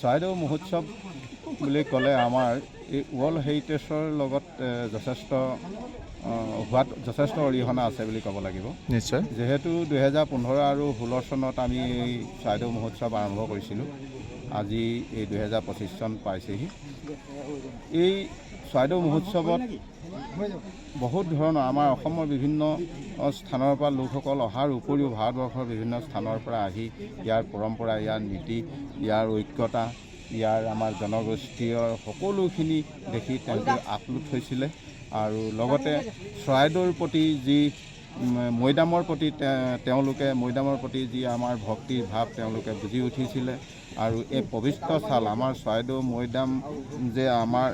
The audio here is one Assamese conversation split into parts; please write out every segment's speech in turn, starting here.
চৰাইদেউ মহোৎসৱ বুলি ক'লে আমাৰ এই ৱৰ্ল্ড হেৰিটেজৰ লগত যথেষ্ট অৰিহণা আছে বুলি ক'ব লাগিব। নিশ্চয়। যিহেতু 2015 আৰু 16 চনত আমি এই চৰাইদেউ মহোৎসৱ আৰম্ভ কৰিছিলোঁ। আজি এই 2025 চন পাইছেহি। এই চৰাইদেউ মহোৎসৱত বহুত ধৰণৰ আমাৰ অসমৰ বিভিন্ন স্থানৰ পৰা লোকসকল অহাৰ উপৰিও ভাৰতবৰ্ষৰ বিভিন্ন স্থানৰ পৰা আহি ইয়াৰ পৰম্পৰা, ইয়াৰ নীতি, ইয়াৰ ঐক্যতা, ইয়াৰ আমাৰ জনগোষ্ঠীয় সকলোখিনি দেখি তেওঁলোকে আপ্লুত হৈছিলে। আৰু লগতে চৰাইদেউৰ প্ৰতি যি মৈদামৰ প্ৰতি যি আমাৰ ভক্তিৰ ভাৱ তেওঁলোকে বুজি উঠিছিলে। আৰু এই পবিত্ৰ ছাল আমাৰ চৰাইদেউ মৈদাম যে আমাৰ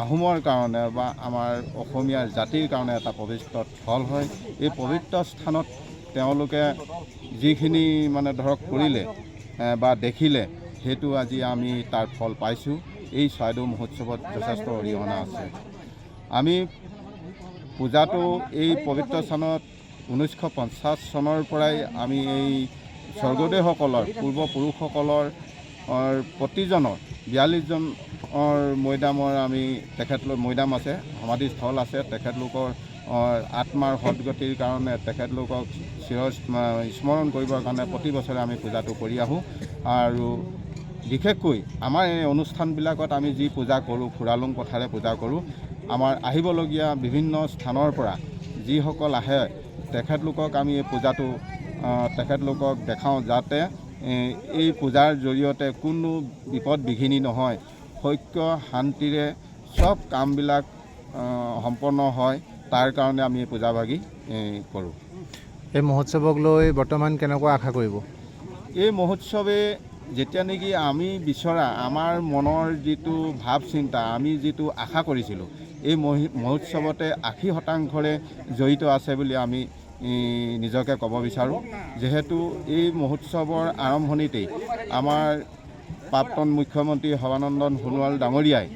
আহোমৰ কাৰণে বা আমাৰ অসমীয়া জাতিৰ কাৰণে এটা পবিত্ৰ স্থল হয়। এই পবিত্ৰ স্থানত তেওঁলোকে যিখিনি কৰিলে বা দেখিলে, সেইটো আজি আমি তাৰ ফল পাইছোঁ। এই চৰাইদেউ মহোৎসৱত যথেষ্ট অৰিহণা আছে। আমি পূজাটো এই পবিত্ৰ স্থানত 1950 চনৰ পৰাই আমি এই স্বৰ্গদেউসকলৰ পূৰ্বপুৰুষসকলৰ প্ৰতিজনৰ 42জনৰ মৈদামৰ আমি মৈদাম আছে, সমাধিস্থল আছে। তেখেতলোকৰ আত্মাৰ সদগতিৰ কাৰণে তেখেতলোকক স্মৰণ কৰিবৰ কাৰণে প্ৰতি বছৰে আমি পূজাটো কৰি আহোঁ। আৰু বিশেষকৈ আমাৰ এই অনুষ্ঠানবিলাকত আমি যি পূজা কৰোঁ, ফুৰালুং পথাৰে পূজা কৰোঁ, আমাৰ আহিবলগীয়া বিভিন্ন স্থানৰ পৰা যিসকল আহে তেখেতলোকক আমি এই পূজাটো তেখেতলোকক দেখাওঁ, যাতে এই পূজাৰ জৰিয়তে কোনো বিপদ বিঘিনি নহয়, সৌখ্য শান্তিৰে চব কামবিলাক সম্পন্ন হয়। তাৰ কাৰণে আমি এই পূজাভাগি কৰোঁ। এই মহোৎসৱক লৈ বৰ্তমান কেনেকুৱা আশা কৰিব? এই মহোৎসৱে যেতিয়া নেকি আমি বিচৰা আমাৰ মনৰ যিটো ভাৱ চিন্তা, আমি যিটো আশা কৰিছিলোঁ, এই মহোৎসৱতে 80% জড়িত আছে বুলি আমি নিজকে ক'ব বিচাৰোঁ। যিহেতু এই মহোৎসৱৰ আৰম্ভণিতেই আমাৰ প্ৰাক্তন মুখ্যমন্ত্ৰী সৰ্বানন্দ সোণোৱাল ডাঙৰীয়াই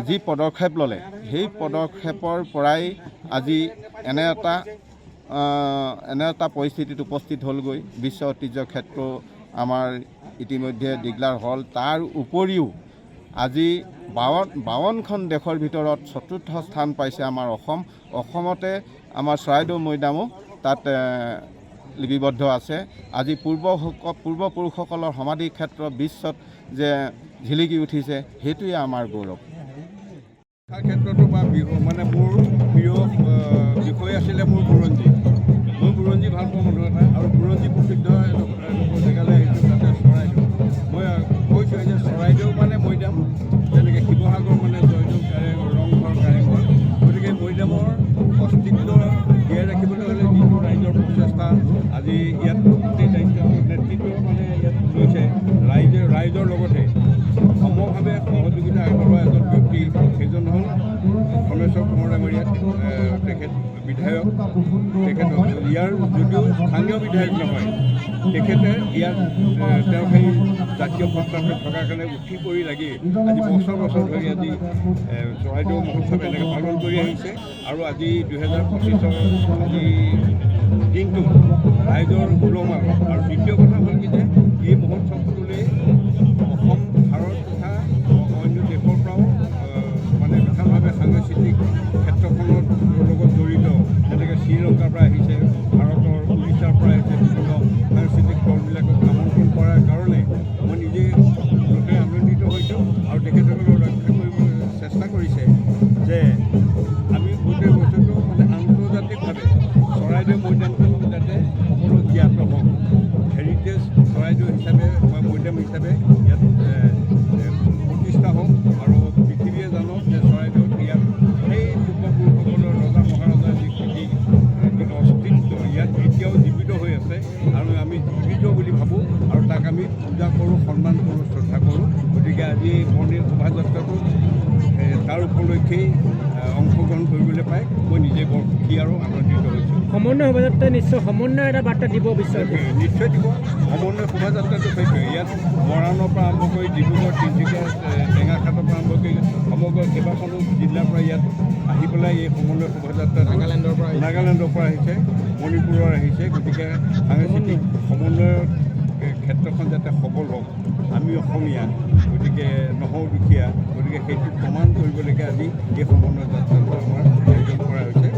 যি পদক্ষেপ ল'লে, সেই পদক্ষেপৰ পৰাই আজি এনে এটা পৰিস্থিতিত উপস্থিত হ'লগৈ। বিশ্ব ঐতিহ্য ক্ষেত্ৰ আমাৰ ইতিমধ্যে ডিক্লেয়াৰ হ'ল। তাৰ উপৰিও আজি 52খন দেশৰ ভিতৰত 4ৰ্থ স্থান পাইছে আমাৰ অসম। অসমতে আমাৰ চৰাইদেউ মৈদামো তাত লিপিবদ্ধ আছে। আজি পূৰ্বপুৰুষসকলৰ সমাধি ক্ষেত্ৰ বিশ্বত যে ঝিলিকি উঠিছে, সেইটোৱে আমাৰ গৌৰৱ। ক্ষেত্ৰতো বা মোৰ প্ৰিয় বিষয় আছিলে মোৰ বুৰঞ্জী। মই বুৰঞ্জী ভাল পাওঁ মানুহ এটা, আৰু বুৰঞ্জী প্ৰসিদ্ধ জেগালৈ আহিছোঁ, তাতে চৰাইদেউ। মই কৈছোঁ যে চৰাইদেউ মৈদাম, যেনেকৈ শিৱসাগৰ জয়দেউ ৰংঘৰ কাৰেংঘৰ। গতিকে মৈদামৰ অস্তিত্ব জীয়াই ৰাখিবলৈ হ'লে যিটো ৰাইজৰ প্ৰচেষ্টা, আজি ইয়াত গোটেই নেতৃত্ব ইয়াত লৈছে ৰাইজৰ লগতে সমভাৱে সহযোগিতা আগবঢ়োৱা এজন ব্যক্তি, সেইজন হ'ল ধৰ্মেশ্বৰ কোঁৱৰ ডাঙৰীয়া। তেখেত বিধায়ক, তেখেত ইয়াৰ যদিও স্থানীয় বিধায়ক নহয়, তেখেতে ইয়াত তেওঁ সেই জাতীয় সত্তাত থকাৰ কাৰণে উঠি পৰি লাগি আজি বছৰ ধৰি আজি চৰাইদেউ মহোৎসৱ এনেকৈ পালন কৰি আহিছে। আৰু আজি 2025 আজি দিনটো ৰাইজৰ উলমাল। আৰু দ্বিতীয় কথা হ'ল কি যে এই মহোৎসৱটোলৈ অসম, ভাৰত তথা অন্য দেশৰ পৰাও বিশালভাৱে সাংস্কৃতিক ক্ষেত্ৰখনৰ লগত জড়িত, যেনেকৈ শ্ৰীলংকাৰ পৰা আহিছে, ভাৰতৰ উৰিষ্যাৰ পৰা আহিছে, বিভিন্ন সাংস্কৃতিক দলবিলাকক আমন্ত্ৰণ কৰাৰ কাৰণে মই নিজে গোটেই আনন্দিত হৈছোঁ। আৰু তেখেতসকলক ৰক্ষা কৰিবলৈ চেষ্টা কৰিছে যে আমি গোটেই বস্তুটো আন্তৰ্জাতিকভাৱে চৰাইদেউ মৈদামটো যাতে সকলো জ্ঞাত হওক, হেৰিটেজ চৰাইদেউ হিচাপে বা মৈদাম হিচাপে ইয়াত প্ৰতিষ্ঠা হওক, আৰু পৃথিৱীয়ে জানক যে চৰাইদেউত ইয়াত সেই পূৰ্বপুৰুষসকলৰ ৰজা মহাৰজাৰ যি কৃতি অস্তিত্ব ইয়াত এতিয়াও জীৱিত হৈ আছে, আৰু আমি জীৱিত বুলি ভাবোঁ, আৰু তাক আমি পূজা কৰোঁ, সন্মান কৰোঁ, শ্ৰদ্ধা কৰোঁ। গতিকে আজি এই বৰ্ণিল শোভাযাত্ৰাটো তাৰ উপলক্ষেই অংশগ্ৰহণ কৰিবলৈ পাই মই নিজে বৰ সুখী আৰু আনন্দিত হৈছোঁ। সমন্বয় শোভাযাত্ৰা নিশ্চয় সমন্বয় এটা বাৰ্তা দিব বিচাৰে। নিশ্চয় দিব। সমন্বয় শোভাযাত্ৰাটো সেইটোৱে। ইয়াত মৰাণৰ পৰা আৰম্ভ কৰি ডিব্ৰুগড়, তিনিচুকীয়া, টেঙাখাটৰ পৰা আৰম্ভ কৰি সমগ্ৰ কেইবাখনো জিলাৰ পৰা ইয়াত আহি পেলাই এই সমন্বয় শোভাযাত্ৰা নাগালেণ্ডৰ পৰা আহিছে, মণিপুৰৰ আহিছে। গতিকে সাংস্কৃতিক সমন্বয়ৰ ক্ষেত্ৰখন যাতে সবল হওক, আমি আমি অসমীয়া, গতিকে নহওঁ দুখীয়া, গতিকে সেইটো প্ৰমাণ কৰিবলৈকে আজি এই সমন্বয় যাত্ৰাটো আমাৰ আয়োজন কৰা হৈছে।